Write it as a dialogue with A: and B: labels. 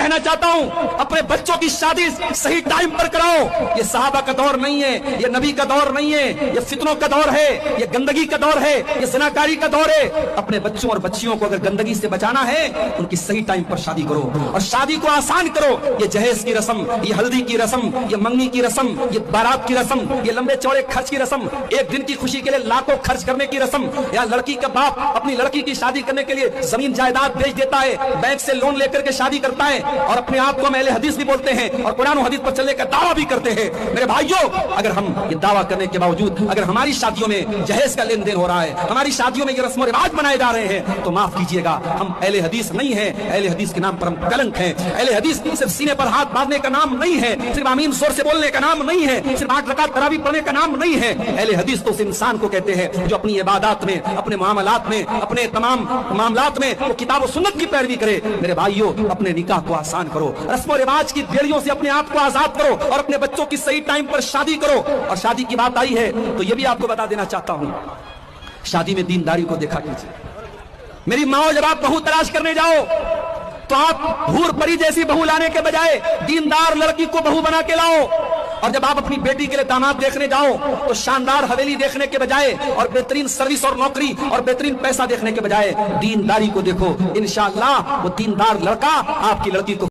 A: کہنا چاہتا ہوں اپنے بچوں کی شادی صحیح ٹائم پر کراؤ. یہ صحابہ کا دور نہیں ہے, یہ نبی کا دور نہیں ہے, یہ فتنوں کا دور ہے, یہ گندگی کا دور ہے, یہ زناکاری کا دور ہے. اپنے بچوں اور بچیوں کو اگر گندگی سے بچانا ہے ان کی صحیح ٹائم پر شادی کرو اور شادی کو آسان کرو. یہ جہیز کی رسم, یہ ہلدی کی رسم, یہ منگنی کی رسم, یہ بارات کی رسم, یہ لمبے چوڑے خرچ کی رسم, ایک دن کی خوشی کے لیے لاکھوں خرچ کرنے کی رسم, یا لڑکی کا باپ اپنی لڑکی کی شادی کرنے کے لیے زمین جائیداد بیچ دیتا ہے, بینک سے لون لے کر کے شادی کرتا ہے اور اپنے آپ کو ہم اہل حدیث بھی بولتے ہیں اور قرآن و حدیث پر چلنے کا دعویٰ بھی کرتے ہیں. میرے بھائیوں, اگر ہم یہ دعویٰ کرنے کے باوجود اگر ہماری شادیوں میں جہیز کا لین دین ہو رہا ہے, ہماری شادیوں میں یہ رسم و رواج بنائے جا رہے ہیں, تو معاف کیجیے گا, ہم اہل حدیث نہیں ہیں. اہل حدیث کے نام پر ہم کلنک ہیں. اہل حدیث صرف سینے پر ہاتھ باندھنے کا نام نہیں ہے, صرف آمین زور سے بولنے کا نام نہیں ہے, صرف 8 رکعت تراویح پڑھنے کا نام نہیں ہے. اہل حدیث تو اس انسان کو کہتے ہیں جو اپنی عبادات میں, اپنے معاملات میں, اپنے تمام معاملات میں وہ کتاب و سنت کی پیروی کرے. میرے بھائیوں, اپنے نکاح کو آسان کرو, رسم و رواج کی بیڑیوں سے اپنے آپ کو آزاد کرو اور اپنے بچوں کی صحیح ٹائم پر شادی کرو. اور شادی کی بات آئی ہے تو یہ بھی آپ کو بتا دینا چاہتا ہوں, شادی میں دینداری کو دیکھا کیجیے. میری ماں, جب آپ بہو تلاش کرنے جاؤ تو آپ حور پری جیسی بہو لانے کے بجائے دیندار لڑکی کو بہو بنا کے لاؤ. اور جب آپ اپنی بیٹی کے لیے داماد دیکھنے جاؤ تو شاندار حویلی دیکھنے کے بجائے اور بہترین سروس اور نوکری اور بہترین پیسہ دیکھنے کے بجائے دینداری کو دیکھو. انشاءاللہ وہ دیندار لڑکا آپ کی لڑکی کو